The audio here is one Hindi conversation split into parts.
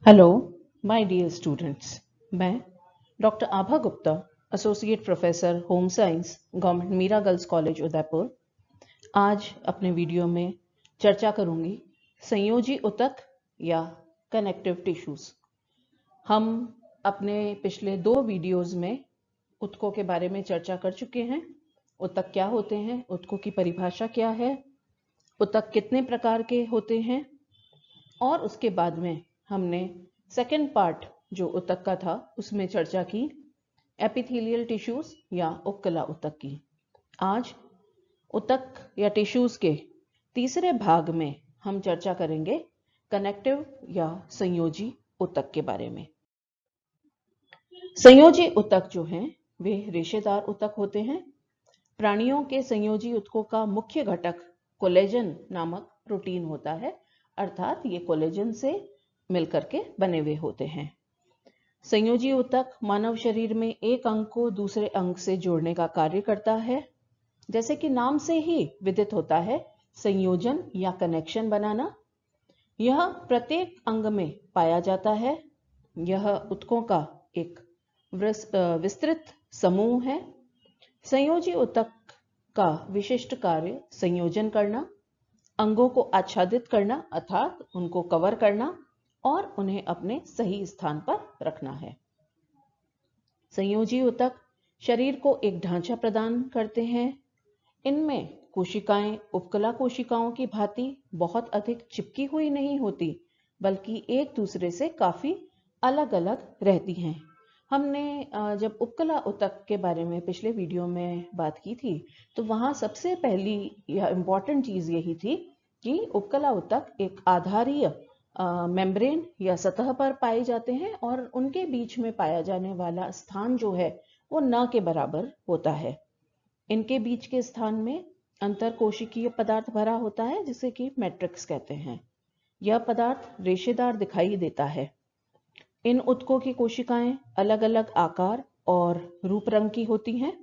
Hello my dear students. मैं doctor Abha Gupta, associate professor home science, government Meera girls college Udaipur, आज अपने वीडियो में चर्चा करूंगी संयोजी ऊतक या कनेक्टिव टिश्यूज। हम अपने पिछले 2 वीडियोस में ऊतकों के बारे में चर्चा कर चुके हैं। ऊतक क्या होते हैं, ऊतकों की परिभाषा क्या है, ऊतक कितने प्रकार के होते हैं, और उसके बाद में हमने सेकेंड पार्ट जो ऊतक का था उसमें चर्चा की एपिथेलियल टिश्यूज या उपकला ऊतक की। आज ऊतक या टिश्यूज के तीसरे भाग में हम चर्चा करेंगे कनेक्टिव या संयोजी ऊतक के बारे में। संयोजी ऊतक जो हैं वे रेशेदार ऊतक होते हैं। प्राणियों के संयोजी ऊतकों का मुख्य घटक कोलेजन नामक प्रोटीन होता है, अर्थात ये कोलेजन से मिलकर के बने हुए होते हैं। संयोजी ऊतक मानव शरीर में एक अंग को दूसरे अंग से जोड़ने का कार्य करता है। जैसे कि नाम से ही विदित होता है, संयोजन या कनेक्शन बनाना। यह प्रत्येक अंग में पाया जाता है। यह ऊतकों का एक विस्तृत समूह है। संयोजी ऊतक का विशिष्ट कार्य संयोजन करना, अंगों को आच्छादित करना अर्थात उनको कवर करना और उन्हें अपने सही स्थान पर रखना है। संयोजी ऊतक शरीर को एक ढांचा प्रदान करते हैं। इनमें कोशिकाएं उपकला कोशिकाओं की भांति बहुत अधिक चिपकी हुई नहीं होती, बल्कि एक दूसरे से काफी अलग अलग रहती हैं। हमने जब उपकला ऊतक के बारे में पिछले वीडियो में बात की थी, तो वहां सबसे पहली या इम्पॉर्टेंट चीज यही थी कि उपकला ऊतक एक आधारीय मेम्ब्रेन या सतह पर पाए जाते हैं और उनके बीच में पाया जाने वाला स्थान जो है वो न के बराबर होता है। इनके बीच के स्थान में अंतर कोशिकीय पदार्थ भरा होता है, जिसे कि मैट्रिक्स कहते हैं। यह पदार्थ रेशेदार दिखाई देता है। इन ऊतकों की कोशिकाएं अलग अलग आकार और रूप रंग की होती हैं।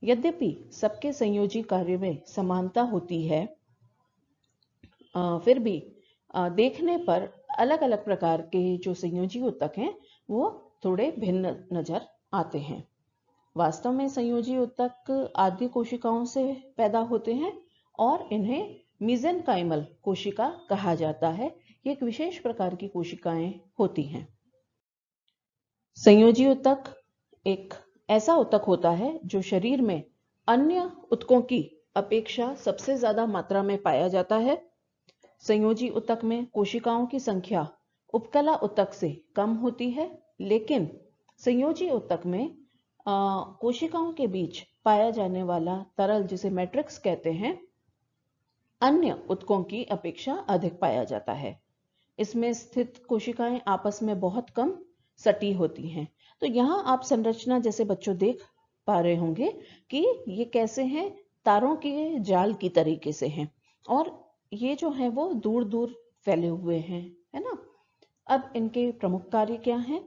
यद्यपि सबके संयोजी कार्य में समानता होती है, फिर भी देखने पर अलग अलग प्रकार के जो संयोजी ऊतक हैं वो थोड़े भिन्न नजर आते हैं। वास्तव में संयोजी ऊतक आद्य कोशिकाओं से पैदा होते हैं और इन्हें मीजेनकाइमल कोशिका कहा जाता है। ये एक विशेष प्रकार की कोशिकाएं होती हैं। संयोजी ऊतक एक ऐसा ऊतक होता है जो शरीर में अन्य ऊतकों की अपेक्षा सबसे ज्यादा मात्रा में पाया जाता है। संयोजी ऊतक में कोशिकाओं की संख्या उपकला ऊतक से कम होती है, लेकिन संयोजी ऊतक में कोशिकाओं के बीच पाया जाने वाला तरल, जिसे मैट्रिक्स कहते हैं, अन्य ऊतकों की अपेक्षा अधिक पाया जाता है। इसमें स्थित कोशिकाएं आपस में बहुत कम सटी होती हैं। तो यहाँ आप संरचना जैसे बच्चों देख पा रहे होंगे कि ये कैसे हैं, तारों के जाल की तरीके से हैं और ये जो है वो दूर दूर फैले हुए हैं, है ना। अब इनके प्रमुख कार्य क्या हैं?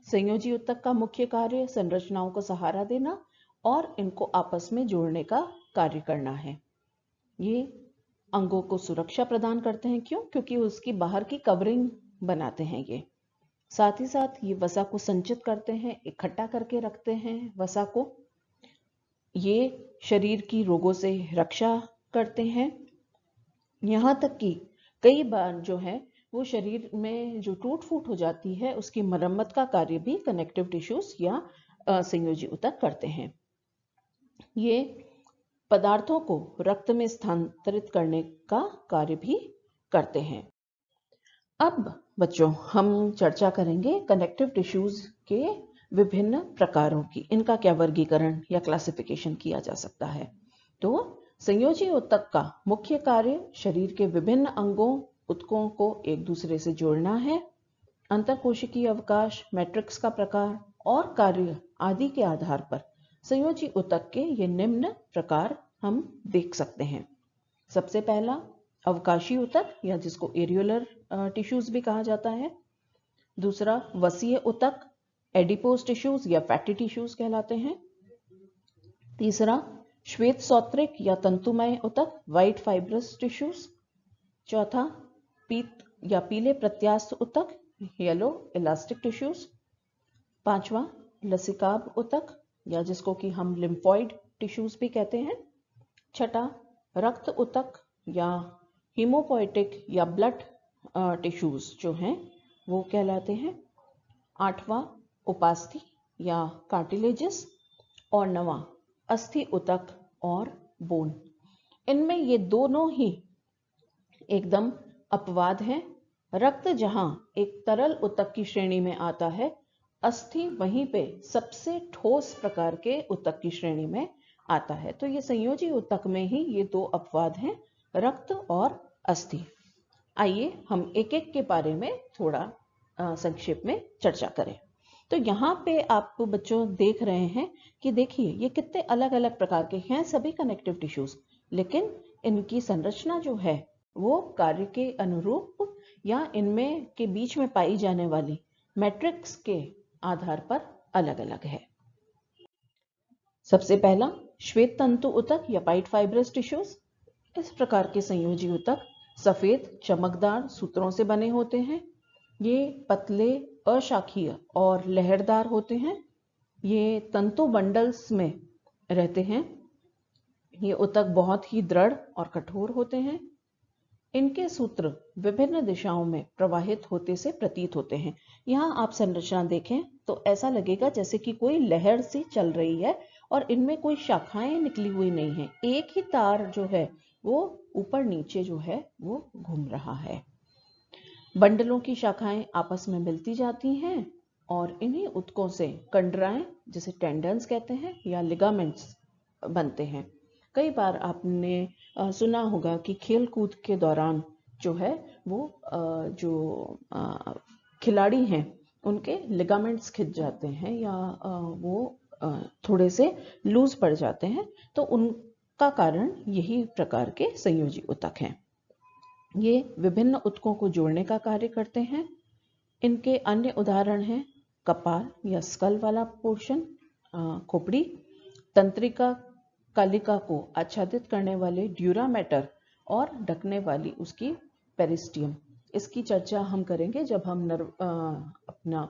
संयोजी ऊतक का मुख्य कार्य संरचनाओं को सहारा देना और इनको आपस में जोड़ने का कार्य करना है। ये अंगों को सुरक्षा प्रदान करते हैं। क्यों? क्योंकि उसकी बाहर की कवरिंग बनाते हैं ये। साथ ही साथ ये वसा को संचित करते हैं, इकट्ठा करके रखते हैं वसा को। ये शरीर की रोगों से रक्षा करते हैं। यहाँ तक कि कई बार जो है वो शरीर में जो टूट फूट हो जाती है उसकी मरम्मत का कार्य भी कनेक्टिव टिश्यूज या संयोजी ऊतक करते हैं। ये पदार्थों को रक्त में स्थानांतरित करने का कार्य भी करते हैं। अब बच्चों हम चर्चा करेंगे कनेक्टिव टिश्यूज के विभिन्न प्रकारों की। इनका क्या वर्गीकरण या क्लासिफिकेशन किया जा सकता है? तो संयोजी ऊतक का मुख्य कार्य शरीर के विभिन्न अंगों ऊतकों को एक दूसरे से जोड़ना है। अंतरकोशिकीय अवकाश, मैट्रिक्स का प्रकार और कार्य आदि के आधार पर संयोजी ऊतक के ये निम्न प्रकार हम देख सकते हैं। सबसे पहला अवकाशी ऊतक या जिसको एरियोलर टिश्यूज भी कहा जाता है। दूसरा वसीय ऊतक, एडिपोज टिश्यूज या फैटी टिश्यूज कहलाते हैं। तीसरा श्वेत सौत्रिक या तंतुमय ऊतक, व्हाइट फाइब्रस टिश्यूज। चौथा पीत या पीले प्रत्यास्थ ऊतक येलो इलास्टिक टिश्यूज। पांचवा लसिकाब ऊतक या जिसको कि हम लिम्फॉइड टिश्यूज भी कहते हैं। छठा रक्त ऊतक या हीमोपोएटिक या ब्लड टिश्यूज जो हैं वो कहलाते हैं। आठवां उपास्थि या कार्टिलेजेस और नवां अस्थि ऊतक और बोन। इनमें ये दोनों ही एकदम अपवाद हैं। रक्त जहां एक तरल ऊतक की श्रेणी में आता है, अस्थि वहीं पे सबसे ठोस प्रकार के ऊतक की श्रेणी में आता है। तो ये संयोजी ऊतक में ही ये दो अपवाद हैं, रक्त और अस्थि। आइए हम एक एक के बारे में थोड़ा संक्षेप में चर्चा करें। तो यहाँ पे आप बच्चों देख रहे हैं कि देखिए ये कितने अलग अलग प्रकार के हैं सभी कनेक्टिव टिश्यूज, लेकिन इनकी संरचना जो है वो कार्य के अनुरूप या इनमें के बीच में पाई जाने वाली मैट्रिक्स के आधार पर अलग अलग है। सबसे पहला श्वेत तंतु ऊतक या वाइट फाइब्रस टिश्यूज। इस प्रकार के संयोजी ऊतक सफेद चमकदार सूत्रों से बने होते हैं। ये पतले अशाखीय और लहरदार होते हैं। ये तंतु बंडल्स में रहते हैं। ये ऊतक बहुत ही दृढ़ और कठोर होते हैं। इनके सूत्र विभिन्न दिशाओं में प्रवाहित होते से प्रतीत होते हैं। यहाँ आप संरचना देखें तो ऐसा लगेगा जैसे कि कोई लहर सी चल रही है और इनमें कोई शाखाएं निकली हुई नहीं है। एक ही तार जो है वो ऊपर नीचे जो है वो घूम रहा है। बंडलों की शाखाएं आपस में मिलती जाती हैं और इन्हीं ऊतकों से कंडराएं जिसे टेंडन्स कहते हैं या लिगामेंट्स बनते हैं। कई बार आपने सुना होगा कि खेल कूद के दौरान जो है वो जो खिलाड़ी हैं उनके लिगामेंट्स खिंच जाते हैं या वो थोड़े से लूज पड़ जाते हैं, तो उनका कारण यही प्रकार के संयोजी ऊतक हैं। ये विभिन्न ऊतकों को जोड़ने का कार्य करते हैं। इनके अन्य उदाहरण हैं कपाल या स्कल वाला पोर्शन, खोपड़ी, तंत्रिका कालिका को आच्छादित करने वाले ड्यूरा मैटर और ढकने वाली उसकी पेरिस्टियम। इसकी चर्चा हम करेंगे जब हम अपना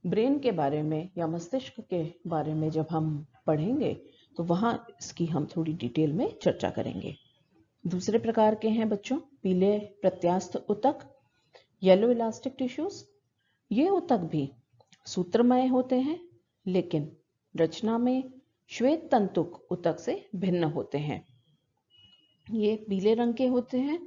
ब्रेन के बारे में या मस्तिष्क के बारे में जब हम पढ़ेंगे तो वहाँ इसकी हम थोड़ी डिटेल में चर्चा करेंगे। दूसरे प्रकार के हैं बच्चों पीले प्रत्यास्थ ऊतक, येलो इलास्टिक टिश्यूज। ये ऊतक भी सूत्रमय होते हैं लेकिन रचना में श्वेत तंतुक ऊतक से भिन्न होते हैं। ये पीले रंग के होते हैं।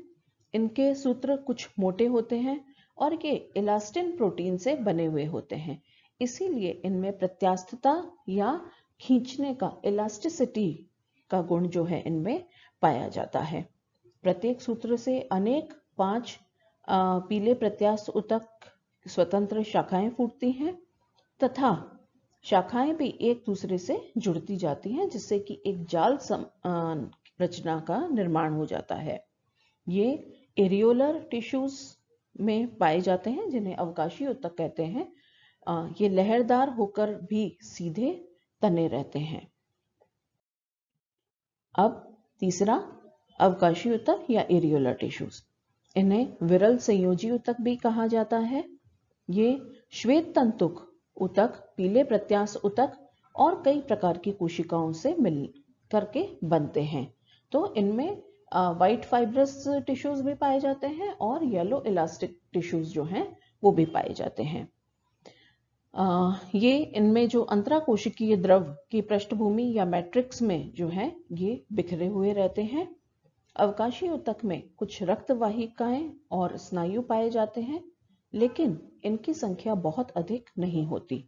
इनके सूत्र कुछ मोटे होते हैं और ये इलास्टिन प्रोटीन से बने हुए होते हैं। इसीलिए इनमें प्रत्यास्थता या खींचने का इलास्टिसिटी का गुण जो है इनमें पाया जाता है। प्रत्येक सूत्र से अनेक 5 पीले प्रत्यास्थ ऊतक स्वतंत्र शाखाएं फूटती हैं तथा शाखाएं भी एक दूसरे से जुड़ती जाती हैं जिससे कि एक जाल रचना का निर्माण हो जाता है। ये एरियोलर टिश्यूज में पाए जाते हैं जिन्हें अवकाशीय ऊतक कहते हैं। ये लहरदार होकर भी सीधे तने रहते हैं। अब तीसरा अवकाशीय ऊतक या एरियोलर टिश्यूज। इन्हें विरल संयोजी ऊतक भी कहा जाता है। ये श्वेत तंतुक ऊतक, पीले प्रत्यास्थ ऊतक और कई प्रकार की कोशिकाओं से मिल करके बनते हैं। तो इनमें वाइट फाइब्रस टिश्यूज भी पाए जाते हैं और येलो इलास्टिक टिश्यूज जो हैं वो भी पाए जाते हैं। ये इनमें जो अंतराकोशिकीय द्रव की पृष्ठभूमि या मैट्रिक्स में जो है ये बिखरे हुए रहते हैं। अवकाशीय ऊतक में कुछ रक्त वाहिकाएं और स्नायु पाए जाते हैं लेकिन इनकी संख्या बहुत अधिक नहीं होती।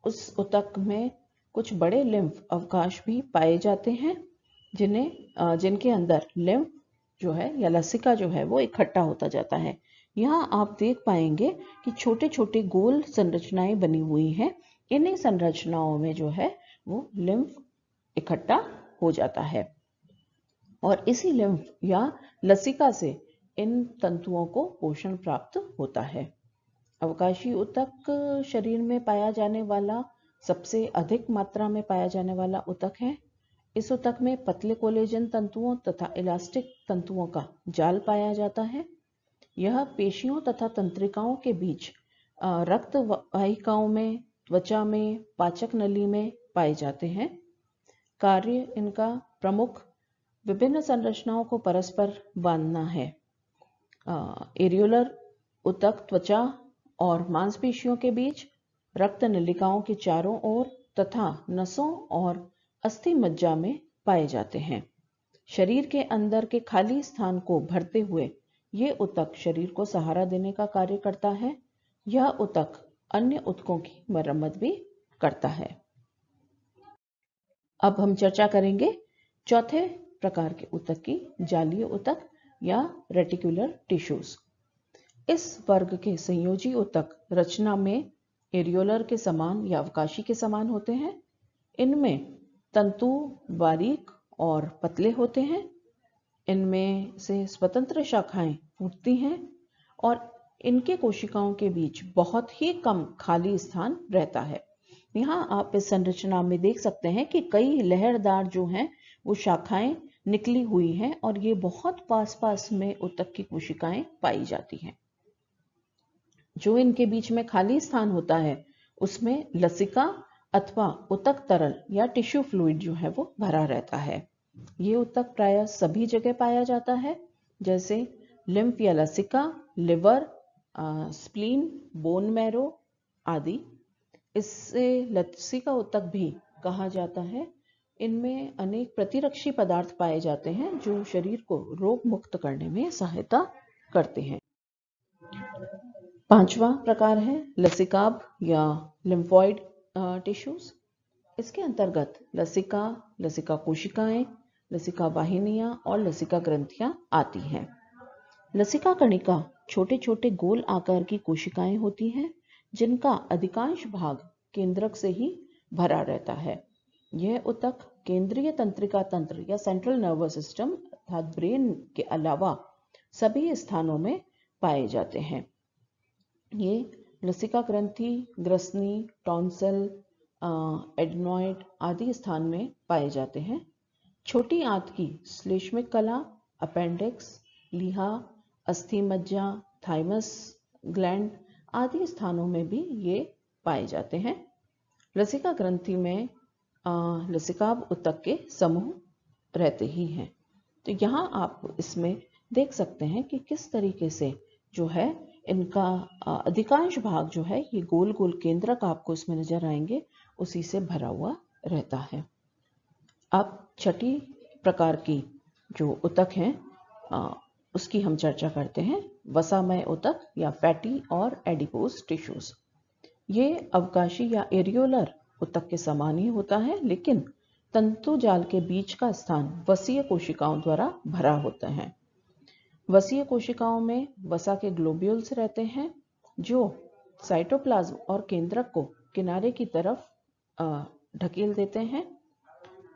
उस ऊतक में कुछ बड़े लिम्फ अवकाश भी पाए जाते हैं जिनके अंदर लिम्फ जो है या लसिका जो है वो इकट्ठा होता जाता है। यहाँ आप देख पाएंगे कि छोटे छोटे गोल संरचनाएं बनी हुई हैं। इन्हीं संरचनाओं में जो है वो लिम्फ इकट्ठा हो जाता है और इसी लिम्फ या लसिका से इन तंतुओं को पोषण प्राप्त होता है। अवकाशीय ऊतक शरीर में पाया जाने वाला सबसे अधिक मात्रा में पाया जाने वाला ऊतक है। इस ऊतक में पतले कोलेजन तंतुओं तथा इलास्टिक तंतुओं का जाल पाया जाता है। यह पेशियों तथा तंत्रिकाओं के बीच रक्त वाहिकाओं में, त्वचा में, पाचक नली में पाए जाते हैं। कार्य इनका प्रमुख विभिन्न संरचनाओं को परस्पर बांधना है। एरियोलर ऊतक त्वचा और मांसपेशियों के बीच, रक्त नलिकाओं के चारों ओर तथा नसों और अस्थि मज्जा में पाए जाते हैं। शरीर के अंदर के खाली स्थान को भरते हुए ये ऊतक शरीर को सहारा देने का कार्य करता है। यह ऊतक अन्य ऊतकों की मरम्मत भी करता है। अब हम चर्चा करेंगे चौथे प्रकार के ऊतक की, जालीय ऊतक या रेटिकुलर टिश्यूज। इस वर्ग के संयोजी ऊतक रचना में एरियोलर के समान या अवकाशी के समान होते हैं। इनमें तंतु बारीक और पतले होते हैं। इनमें से स्वतंत्र शाखाएं फूटती हैं और इनके कोशिकाओं के बीच बहुत ही कम खाली स्थान रहता है। यहाँ आप इस संरचना में देख सकते हैं कि कई लहरदार जो हैं वो शाखाएं निकली हुई हैं और ये बहुत पास पास में ऊतक की कोशिकाएं पाई जाती हैं। जो इनके बीच में खाली स्थान होता है उसमें लसिका अथवा ऊतक तरल या टिश्यू फ्लूइड जो है वो भरा रहता है। ये ऊतक प्रायः सभी जगह पाया जाता है, जैसे लिम्फ या लसिका, लिवर, स्प्लीन, बोन मैरो आदि। इससे लसिका ऊतक भी कहा जाता है। इनमें अनेक प्रतिरक्षी पदार्थ पाए जाते हैं जो शरीर को रोग मुक्त करने में सहायता करते हैं। पांचवा प्रकार है लसिकाभ या लिम्फॉइड टिश्यूज। इसके अंतर्गत लसिका, लसिका कोशिकाएं, लसिका वाहिनियां और लसिका ग्रंथियां आती हैं। लसिका कणिका छोटे छोटे गोल आकार की कोशिकाएं होती हैं जिनका अधिकांश भाग केंद्रक से ही भरा रहता है। यह ऊतक केंद्रीय तंत्रिका तंत्र या सेंट्रल नर्वस सिस्टम अर्थात ब्रेन के अलावा सभी स्थानों में पाए जाते हैं। ये लसिका ग्रंथि, ग्रसनी, टॉन्सिल, एडनॉइड आदि स्थान में पाए जाते हैं। छोटी आंत की श्लेष्मिक कला, अपेंडिक्स, लीहा, अस्थि मज्जा, थाइमस ग्लैंड आदि स्थानों में भी ये पाए जाते हैं। लसिका ग्रंथि में लसिकाभ ऊतक के समूह रहते ही हैं। तो यहाँ आप इसमें देख सकते हैं कि किस तरीके से जो है इनका अधिकांश भाग जो है ये गोल गोल केंद्रक आपको इसमें नजर आएंगे, उसी से भरा हुआ रहता है। अब छठी प्रकार की जो ऊतक हैं उसकी हम चर्चा करते हैं, वसामय ऊतक या फैटी और एडिपोज टिश्यूज। ये अवकाशी या एरियोलर ऊतक के समान ही होता है, लेकिन तंतु जाल के बीच का स्थान वसीय कोशिकाओं द्वारा भरा होता है। वसीय कोशिकाओं में वसा के ग्लोब्यूल्स रहते हैं जो साइटोप्लाज्म और केंद्रक को किनारे की तरफ ढकेल देते हैं।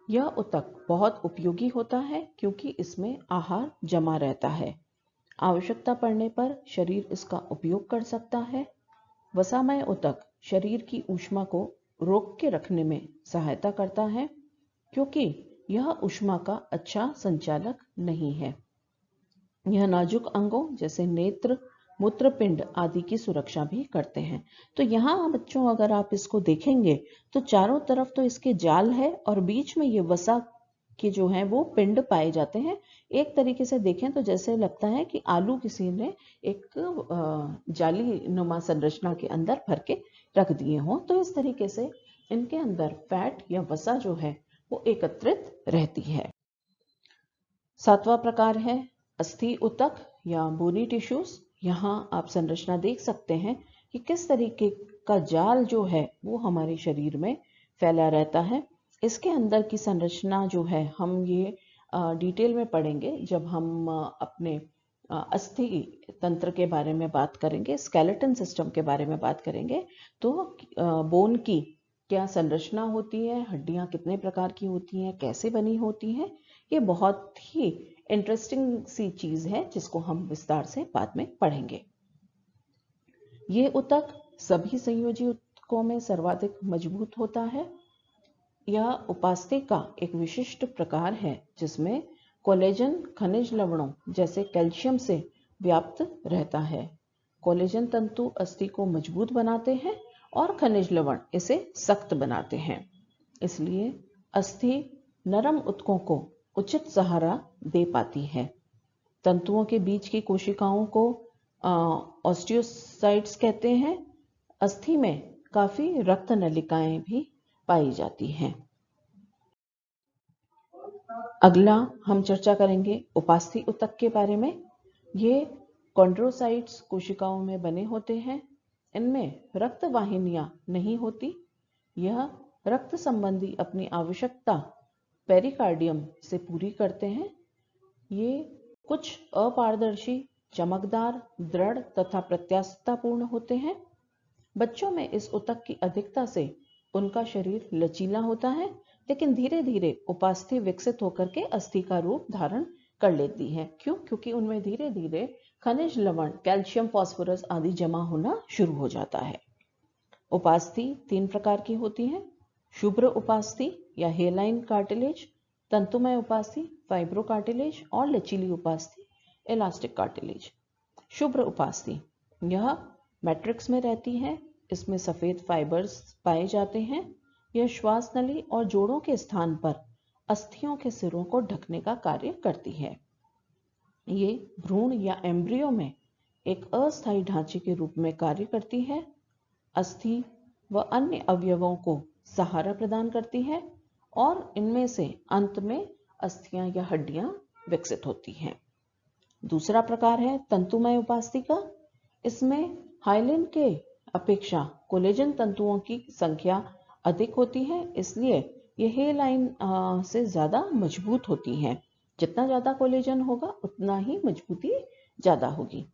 यह ऊतक बहुत उपयोगी होता है क्योंकि इसमें आहार जमा रहता है। आवश्यकता पड़ने पर शरीर इसका उपयोग कर सकता है। वसामय ऊतक शरीर की ऊष्मा को रोक के रखने में सहायता करता है क्योंकि यह ऊष्मा का अच्छा संचालक नहीं है। यह नाजुक अंगों जैसे नेत्र, मूत्रपिंड आदि की सुरक्षा भी करते हैं। तो यहाँ बच्चों अगर आप इसको देखेंगे तो चारों तरफ तो इसके जाल है और बीच में ये वसा के जो हैं वो पिंड पाए जाते हैं। एक तरीके से देखें तो जैसे लगता है कि आलू किसी ने एक जाली नुमा संरचना के अंदर भर के रख दिए हों। तो इस तरीके से इनके अंदर फैट या वसा जो है वो एकत्रित रहती है। सातवां प्रकार है अस्थि ऊतक या बोनी टिश्यूज। यहाँ आप संरचना देख सकते हैं कि किस तरीके का जाल जो है वो हमारे शरीर में फैला रहता है। इसके अंदर की संरचना जो है हम ये डिटेल में पढ़ेंगे जब हम अपने अस्थि तंत्र के बारे में बात करेंगे, स्केलेटन सिस्टम के बारे में बात करेंगे। तो बोन की क्या संरचना होती है, हड्डियां कितने प्रकार की होती हैं, कैसे बनी होती हैं, ये बहुत ही इंटरेस्टिंग सी चीज है जिसको हम विस्तार से बाद में पढ़ेंगे। ये ऊतक सभी संयोजी ऊतकों में सर्वाधिक मजबूत होता है। यह उपास्थि का एक विशिष्ट प्रकार है जिसमें कोलेजन खनिज लवणों जैसे कैल्शियम से व्याप्त रहता है। कोलेजन तंतु अस्थि को मजबूत बनाते हैं और खनिज लवण इसे सख्त बनाते हैं। इसलिए अस्थि नरम ऊतकों को उचित सहारा दे पाती है। तंतुओं के बीच की कोशिकाओं को ऑस्टियोसाइट्स कहते हैं। अस्थि में काफी रक्त नलिकाएं भी पाई जाती हैं। अगला हम चर्चा करेंगे उपास्थि ऊतक के बारे में। ये कॉन्ड्रोसाइट्स कोशिकाओं में बने होते हैं। इनमें रक्त वाहिनियां नहीं होती। यह रक्त संबंधी अपनी आवश्यकता पेरिकार्डियम से पूरी करते हैं। ये कुछ अपारदर्शी, चमकदार, दृढ़ तथा प्रत्यास्थतापूर्ण होते हैं। बच्चों में इस ऊतक की अधिकता से उनका शरीर लचीला होता है, लेकिन धीरे धीरे उपास्थि विकसित होकर के अस्थि का रूप धारण कर लेती है। क्यों? क्योंकि उनमें धीरे धीरे खनिज लवण, कैल्शियम, फास्फोरस आदि जमा होना शुरू हो जाता है। उपास्थि 3 प्रकार की होती है। शुभ्र उपास्थि या हेलाइन कार्टिलेज, तंतुमय उपास्थि फाइब्रो कार्टिलेज और लचीली उपास्थि इलास्टिक कार्टिलेज। शुभ्र उपास्थि यह मैट्रिक्स में रहती है। इसमें सफेद फाइबर्स पाए जाते हैं। यह श्वास नली और जोड़ों के स्थान पर अस्थियों के सिरों को ढकने का कार्य करती है। ये भ्रूण या एम्ब्रियो में एक अस्थायी ढांचे के रूप में कार्य करती है। अस्थि व अन्य अवयवों को सहारा प्रदान करती है और इनमें से अंत में अस्थियां या हड्डियां विकसित होती हैं। दूसरा प्रकार है तंतुमय उपास्थि का। इसमें हाइलिन के अपेक्षा कोलेजन तंतुओं की संख्या अधिक होती है, इसलिए यह हेलाइन से ज्यादा मजबूत होती है। जितना ज्यादा कोलेजन होगा उतना ही मजबूती ज्यादा होगी।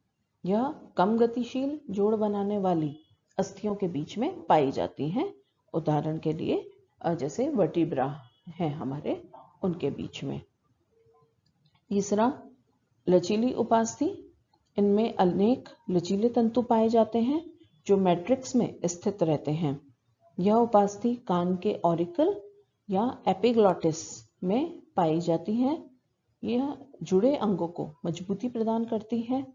यह कम गतिशील जोड़ बनाने वाली अस्थियों के बीच में पाई जाती हैं। उदाहरण के लिए जैसे वर्टिब्रा है हमारे, उनके बीच में। तीसरा लचीली उपास्थि। इनमें अनेक लचीले तंतु पाए जाते हैं जो मैट्रिक्स में स्थित रहते हैं। यह उपास्थि कान के ऑरिकल या एपिग्लॉटिस में पाई जाती है। यह जुड़े अंगों को मजबूती प्रदान करती है।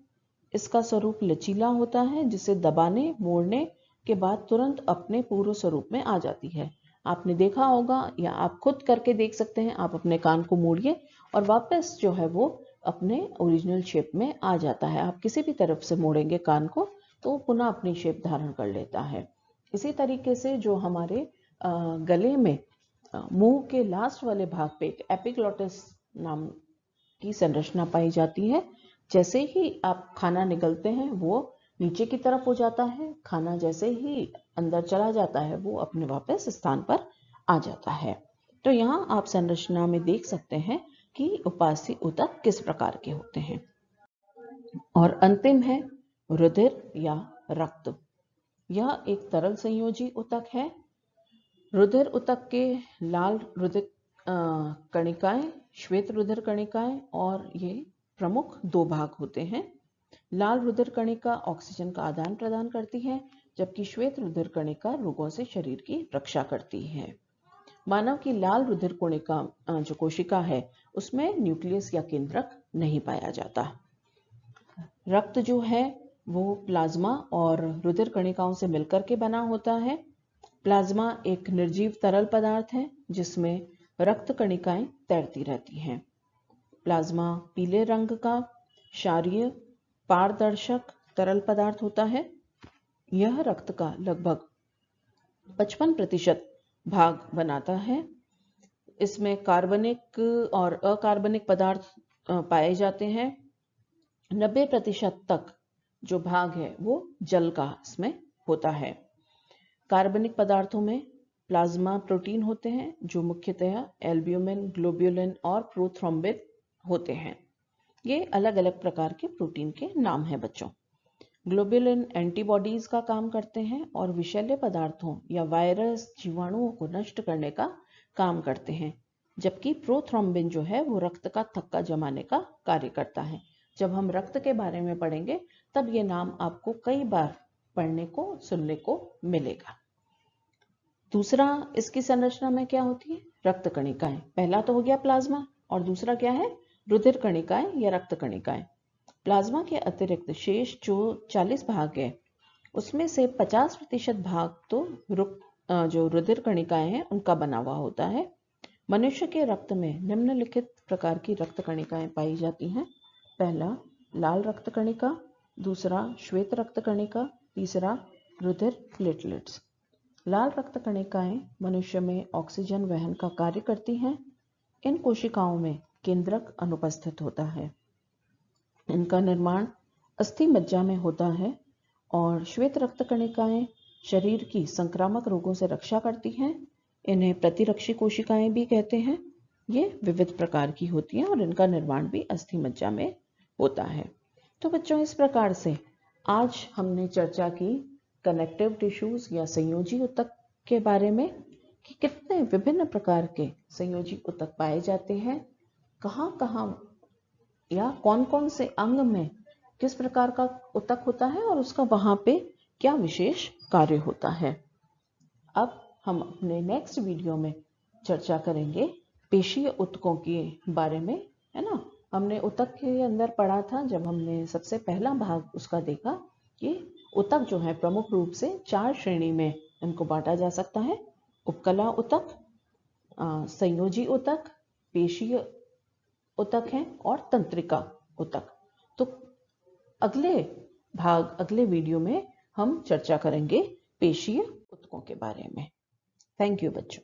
इसका स्वरूप लचीला होता है, जिसे दबाने मोड़ने के बाद तुरंत अपने पूर्व स्वरूप में आ जाती है। आपने देखा होगा या आप खुद करके देख सकते हैं। आप अपने कान को मोड़िए और वापस जो है वो अपने ओरिजिनल शेप में आ जाता है। आप किसी भी तरफ से मोड़ेंगे कान को तो पुनः अपनी शेप धारण कर लेता है। इसी तरीके से जो हमारे गले में मुंह के लास्ट वाले भाग पे एक एपिग्लॉटिस नाम की संरचना पाई जाती है। जैसे ही आप खाना निगलते हैं वो नीचे की तरफ हो जाता है। खाना जैसे ही अंदर चला जाता है वो अपने वापस स्थान पर आ जाता है। तो यहाँ आप संरचना में देख सकते हैं कि उपास्थि ऊतक किस प्रकार के होते हैं। और अंतिम है रुधिर या रक्त। यह एक तरल संयोजी ऊतक है। रुधिर ऊतक के लाल रुधिर कणिकाएं, श्वेत रुधिर कणिकाएं और ये प्रमुख 2 भाग होते हैं। लाल रुधिर कणिका ऑक्सीजन का आदान प्रदान करती है, जबकि श्वेत रुधिर कणिका रोगों से शरीर की रक्षा करती है। मानव की लाल रुधिर कणिका जो कोशिका है उसमें न्यूक्लियस या केंद्रक नहीं पाया जाता। रक्त जो है वो प्लाज्मा और रुधिर कणिकाओं से मिलकर के बना होता है। प्लाज्मा एक निर्जीव तरल पदार्थ है जिसमें रक्त कणिकाएं तैरती रहती हैं। प्लाज्मा पीले रंग का क्षारीय पारदर्शक तरल पदार्थ होता है। यह रक्त का लगभग 55% भाग बनाता है। इसमें कार्बनिक और अकार्बनिक पदार्थ पाए जाते हैं। 90% तक जो भाग है वो जल का इसमें होता है। कार्बनिक पदार्थों में प्लाज्मा प्रोटीन होते हैं जो मुख्यतः एल्ब्यूमिन, ग्लोब्यूलिन और प्रोथ्रोम्बिन होते हैं। ये अलग अलग प्रकार के प्रोटीन के नाम हैं बच्चों। ग्लोब्यूलिन एंटीबॉडीज का काम करते हैं और विषैले पदार्थों या वायरस, जीवाणुओं को नष्ट करने का काम करते हैं, जबकि प्रोथ्रोम्बिन जो है वो रक्त का थक्का जमाने का कार्य करता है। जब हम रक्त के बारे में पढ़ेंगे तब ये नाम आपको कई बार पढ़ने को, सुनने को मिलेगा। दूसरा इसकी संरचना में क्या होती है? रक्त कणिकाएं। पहला तो हो गया प्लाज्मा और दूसरा क्या है? रुधिर कणिकाएं या रक्त कणिकाएं। प्लाज्मा के अतिरिक्त शेष जो 40 भाग है उसमें से 50% भाग तो जो रुधिर कणिकाएं हैं उनका बना हुआ होता है। मनुष्य के रक्त में निम्नलिखित प्रकार की रक्त कणिकाएं पाई जाती हैं। पहला लाल रक्त कणिका, दूसरा श्वेत रक्त कणिका, तीसरा रुधिर प्लेटलेट्स। लाल रक्त कणिकाएं मनुष्य में ऑक्सीजन वहन का कार्य करती हैं। इन कोशिकाओं में केंद्रक अनुपस्थित होता है। इनका निर्माण अस्थि मज्जा में होता है। और श्वेत रक्त कणिकाएं शरीर की संक्रामक रोगों से रक्षा करती हैं। इन्हें प्रतिरक्षी कोशिकाएं भी कहते हैं। ये विविध प्रकार की होती हैं और इनका निर्माण भी अस्थि मज्जा में होता है। तो बच्चों, इस प्रकार से आज हमने चर्चा की कनेक्टिव टिश्यूज या संयोजी ऊतक के बारे में कि कितने विभिन्न प्रकार के संयोजी ऊतक पाए जाते हैं, कहाँ कहाँ या कौन कौन से अंग में किस प्रकार का ऊतक होता है और उसका वहां पे क्या विशेष कार्य होता है। अब हम अपने नेक्स्ट वीडियो में चर्चा करेंगे पेशीय ऊतकों के बारे में, है ना। हमने ऊतक के अंदर पढ़ा था जब हमने सबसे पहला भाग उसका देखा कि ऊतक जो है प्रमुख रूप से 4 श्रेणी में इनको बांटा जा सकता है। उपकला ऊतक, संयोजी ऊतक, पेशीय ऊतक हैं और तंत्रिका ऊतक। तो अगले वीडियो में हम चर्चा करेंगे पेशीय ऊतकों के बारे में। थैंक यू बच्चों।